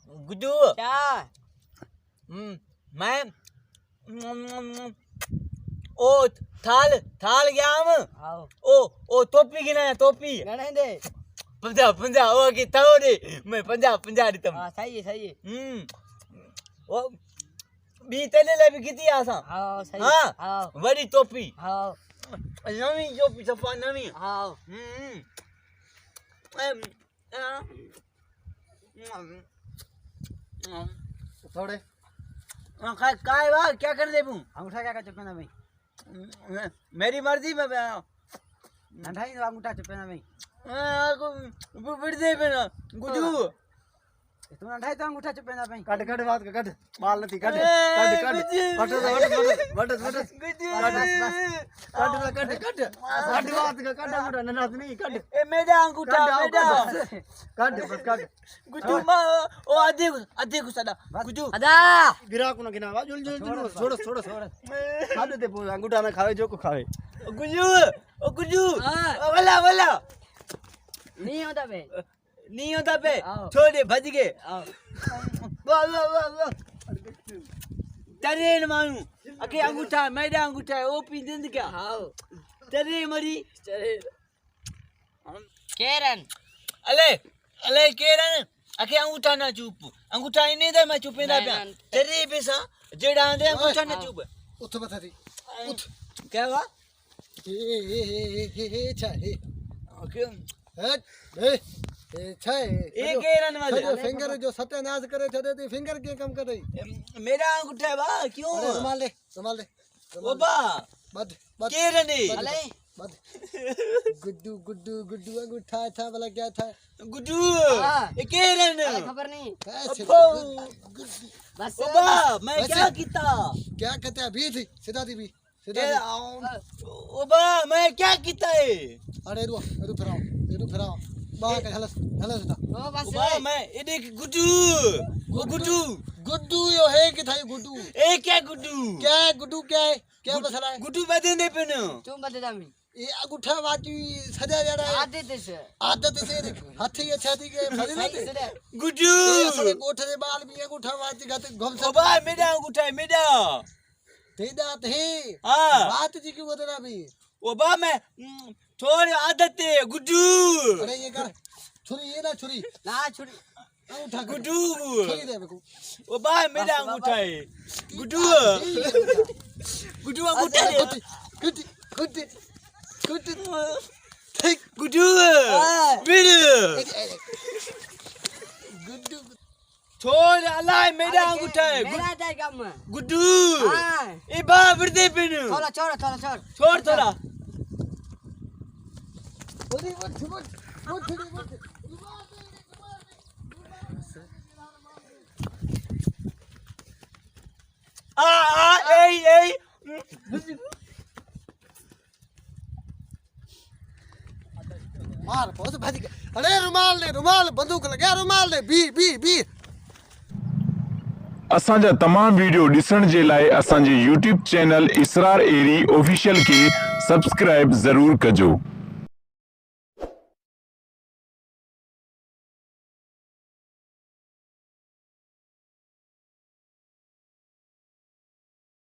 गुड्डू क्या मैं ओ थाल गया हम आओ ओ टोपी गिना टोपी गणे दे 50 ओ की तो दे मैं 50 दी तम हां सही है ओ बी तेले ले भी किती आसा आओ सही हां आओ बड़ी टोपी आओ नवी टोपी सफा नवी आओ थोड़े काय वा क्या कर दे अंगूठा क्या चुपे ना भाई मेरी मर्जी में नंढाई तो अंगूठा चुपे ना भाई बिड़ दे पे ना गुड्डू तू नंढाई तो अंगूठा चुपे ना भाई कट बात का कट बाल नहीं कट वट बात का कट अंगूठा ननाथ नहीं कट ए मेरा अंगूठा मेरा बस कट गुड्डू मा ओ आधे को सदा गुड्डू अदा गिरा को ना गिना जुल छोड़ो खाने दे पो अंगूठा ना खावे जो को खावे गुड्डू ओ गुड्डू वाला नहीं होता बे नहीं होता पे आओ। छोड़े भज गए आओ वाह तेरे मानू अके अंगूठा मेरा अंगूठा है ओ पी जिंद क्या आओ तेरे मरी चले केरन अले केरन अके अंगूठा ना चुप अंगूठा इने दे मैं चुपे ना पे तेरे पैसा जेड़ा दे अंगूठा ना चुप उठ बता थी उठ क्या हुआ हे छे ओके ए छे ए केरन वाले जो फिंगर जो सत्यानाश करे छदे ती फिंगर के कम कर रही मेरा अंगूठा है बा क्यों रुमाल दे ओ बा बद केरन अले बद गुड्डू अंगूठा था वाला क्या था गुड्डू ए केरन खबर नहीं बस ओ बा मैं क्या कीता क्या कहते हैं भी थी सीधा दी भी ओ बा मैं क्या कीता है अरे रू फिराओ बाहर का हलस था ओ बस ओ बा मैं ये देख गुड्डू गुड्डू यो है कि था गुड्डू ए क्या गुड्डू क्या है क्या मसला है गुड्डू बदन दे पे न तुम बता दामी ये अंगूठा वाची सजा जा रहा है आदत से हाथी के छाती के फड़ी ना गुड्डू असले कोठे दे बाल भी अंगूठा वाची गाते घुम ओ बा मेरा अंगूठा है मेरा तेदा थे हां बात जी की बता भी ओ बा मैं थोड़ी आदत है गुड्डू अरे ये कर छुरी ना छुरी अंगूठा गुड्डू छुरी दे मेरे को ओ बा मेरा अंगूठा है गुड्डू अंगूठा है गुड्डू गुड्डू बिड़ गुड्डू छोड़ अल्लाह मेरा अंगूठा है मेरा दे काम गुड्डू हां ए बा बिड़ दे पे न छोड़ छोड़ ओदी वो ए मार बहुत भाजी अरे रुमाल बंदूक लगा रुमाल दे बी असांजा तमाम वीडियो ॾिसण जे लाइ असांजे YouTube चैनल इसरार एरी ऑफिशियल खे सब्सक्राइब ज़रूर कजो।